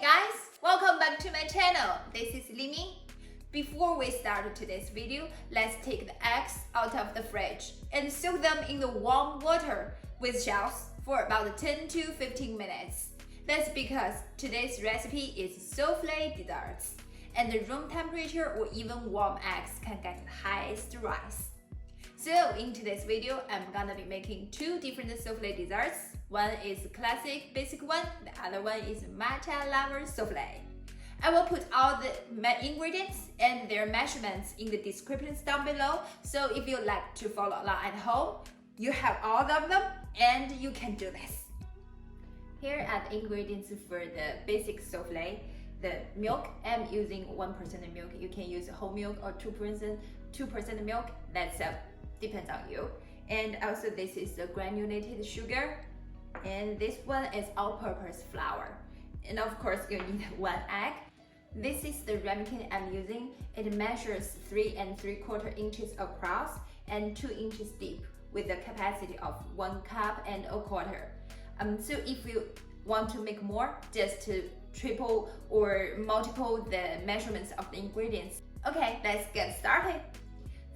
Hey guys, welcome back to my channel. This is Limi. Before we start today's video, let's take the eggs out of the fridge and soak them in the warm water with shells for about 10 to 15 minutes. That's because today's recipe is souffle desserts, and the room temperature or even warm eggs can get the highest rise. So in today's video, I'm gonna be making two different souffle desserts. One is classic basic one, the other one is matcha lover souffle. I will put all the ingredients and their measurements in the description down below, so if you like to follow along at home, you have all of them and you can do this. Here are the ingredients for the basic souffle. The milk, I'm using 1% milk. You can use whole milk or 2% milk. That's depends on you. And also this is the granulated sugar, and this one is all-purpose flour. And of course you need 1 egg. This is the ramekin I'm using. It measures 3 3/4 inches across and 2 inches deep with a capacity of 1 cup and a quarter. So if you want to make more, just to triple or multiple the measurements of the ingredients. Okay, let's get started.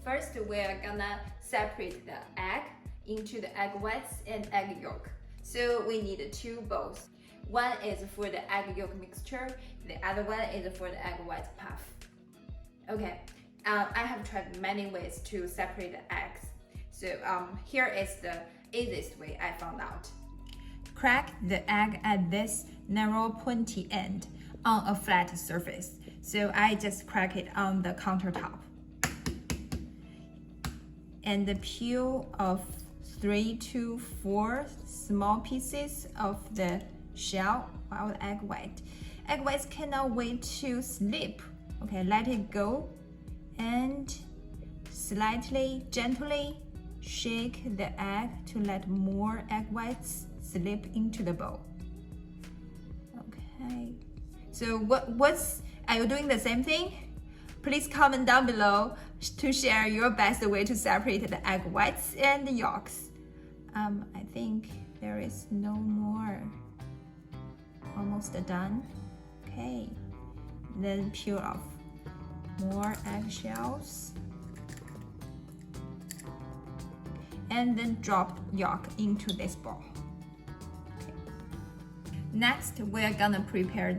First, we're gonna separate the egg into the egg whites and egg yolk. So we need 2 bowls. One is for the egg yolk mixture, the other one is for the egg white puff. Okay, I have tried many ways to separate the eggs. So here is the easiest way I found out. Crack the egg at this narrow pointy end on a flat surface. So I just crack it on the countertop. And peel off 3 to 4 small pieces of the shell of the egg white. Egg whites cannot wait to slip. Okay, let it go and slightly, gently shake the egg to let more egg whites slip into the bowl. Okay, so are you doing the same thing? Please comment down below to share your best way to separate the egg whites and the yolks. I think there is no more. Almost done. Okay, then peel off more eggshells and then drop yolk into this bowl. Okay. Next, we're gonna prepare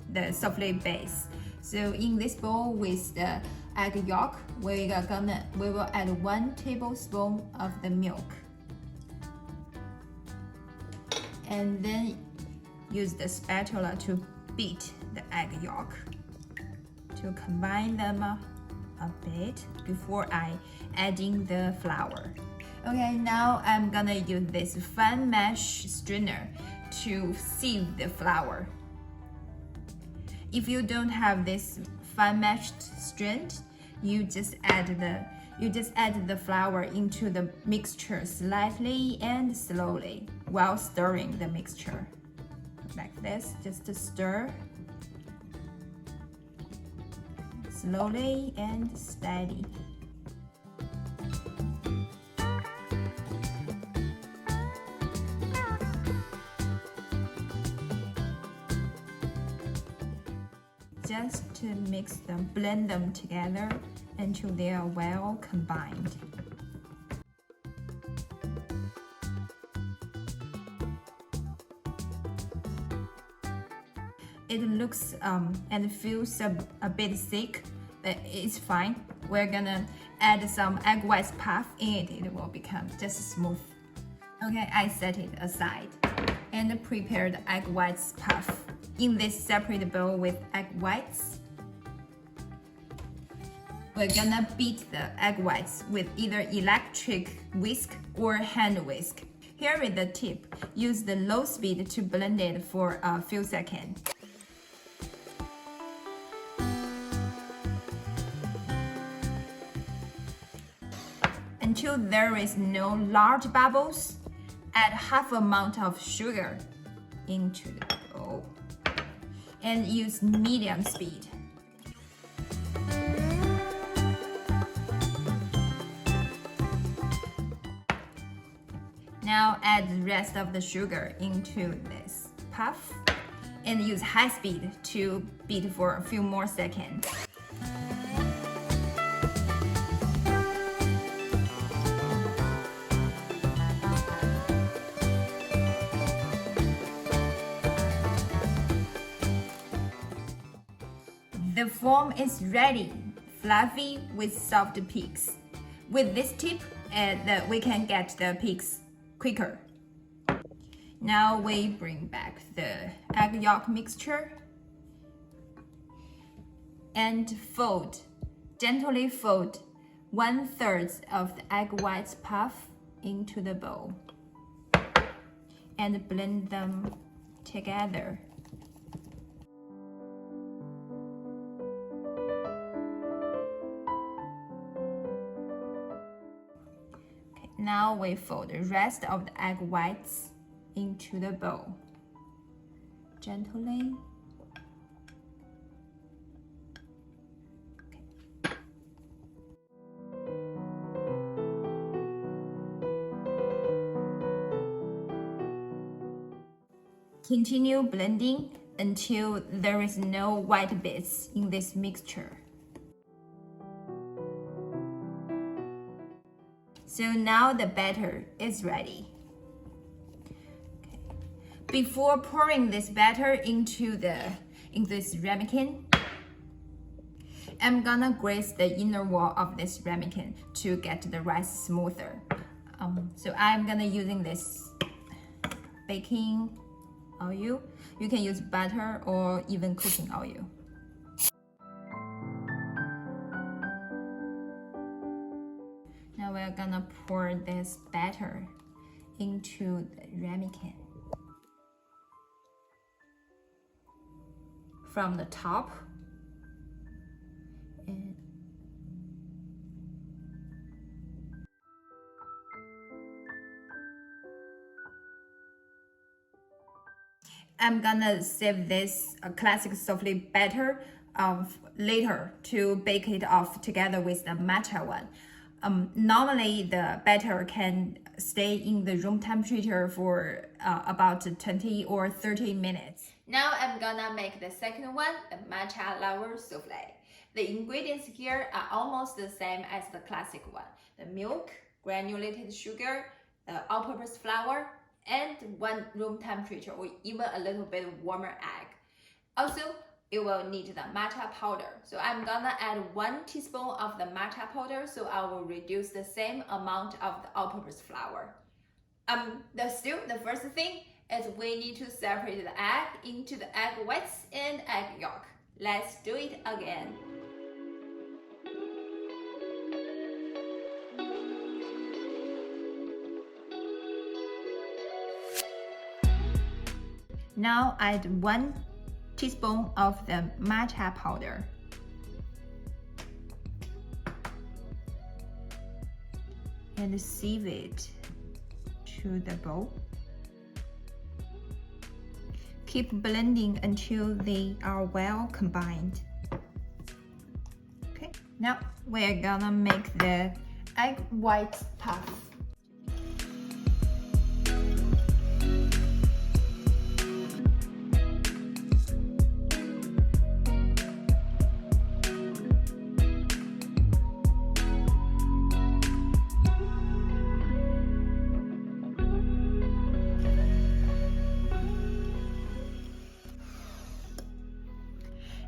the souffle base. So in this bowl with the egg yolk, we will add 1 tablespoon of the milk, and then use the spatula to beat the egg yolk to combine them a bit before adding the flour. Okay, now I'm gonna use this fine mesh strainer to sieve the flour. If you don't have this fine meshed strainer, you just add the flour into the mixture slightly and slowly while stirring the mixture. Like this, just to stir slowly and steady. Just to mix them, blend them together until they are well combined. It looks and feels a bit thick, but it's fine. We're gonna add some egg white puff in it. It will become just smooth. Okay, I set it aside and prepare the egg white puff in this separate bowl with egg whites. We're gonna beat the egg whites with either electric whisk or hand whisk. Here is the tip. Use the low speed to blend it for a few seconds. Until there is no large bubbles, add half amount of sugar into the bowl and use medium speed. Now add the rest of the sugar into this puff and use high speed to beat for a few more seconds. The foam is ready, fluffy with soft peaks. With this tip, we can get the peaks quicker. Now we bring back the egg yolk mixture and gently fold 1/3 of the egg whites puff into the bowl and blend them together. Now we fold the rest of the egg whites into the bowl. Gently. Okay. Continue blending until there is no white bits in this mixture. So now the batter is ready. Okay. Before pouring this batter into this ramekin, I'm gonna graze the inner wall of this ramekin to get the rice smoother. So I'm gonna using this baking oil. You can use butter or even cooking oil. Now we're gonna pour this batter into the ramekin. From the top. And I'm gonna save this classic souffle batter later to bake it off together with the matcha one. Normally the batter can stay in the room temperature for about 20 or 30 minutes. Now I'm gonna make the second one, the matcha lava souffle. The ingredients here are almost the same as the classic one. The milk, granulated sugar, the all-purpose flour, and 1 room temperature or even a little bit warmer egg. Also, you will need the matcha powder. So I'm gonna add 1 teaspoon of the matcha powder, so I will reduce the same amount of the all-purpose flour. The first thing is we need to separate the egg into the egg whites and egg yolk. Let's do it again. Now add 1 teaspoon of the matcha powder. And sieve it to the bowl. Keep blending until they are well combined. Okay, now we're gonna make the egg white puff.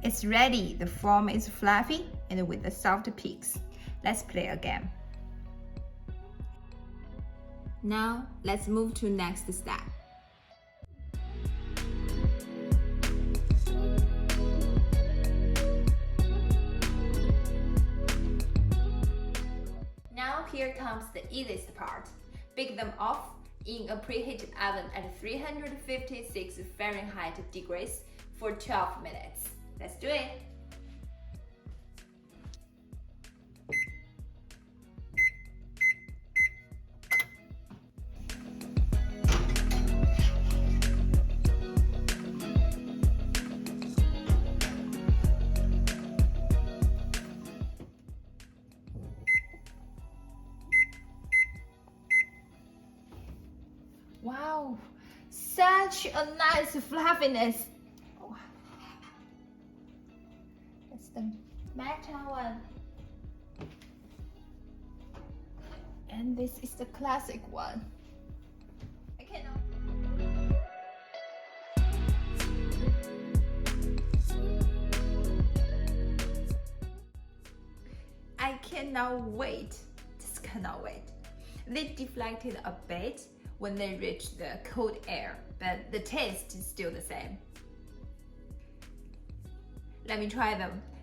It's ready. The form is fluffy and with the soft peaks. Let's play again. Now let's move to next step. Now here comes the easiest part. Bake them off in a preheated oven at 356 Fahrenheit degrees for 12 minutes. Let's do it. Wow, such a nice fluffiness. the matcha one. And this is the classic one. I cannot. I cannot wait. Just cannot wait. They deflected a bit when they reached the cold air, but the taste is still the same. Let me try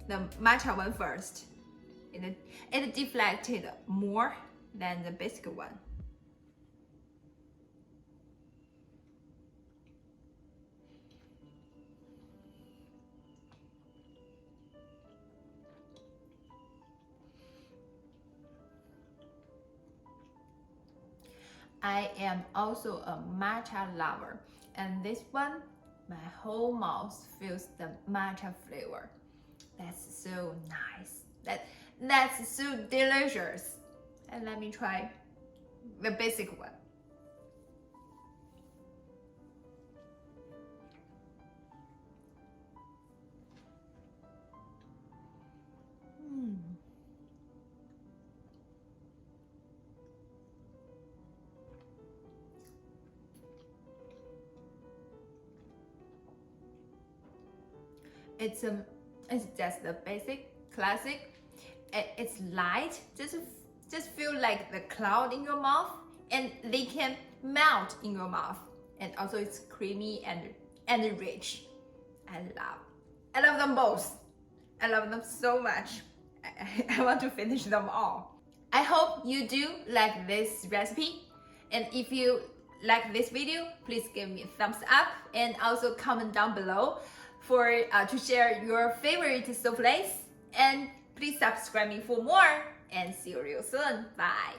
the matcha one first. It deflected more than the basic one. I am also a matcha lover, and this one, my whole mouth feels the matcha flavor. That's so nice. That's so delicious. And let me try the basic one. It's just the basic, classic. It's light, just feel like the cloud in your mouth, and they can melt in your mouth. And also it's creamy and rich. I love them both. I love them so much. I want to finish them all. I hope you do like this recipe, and if you like this video, please give me a thumbs up and also comment down below to share your favorite souffles, and please subscribe me for more, and see you real soon. Bye.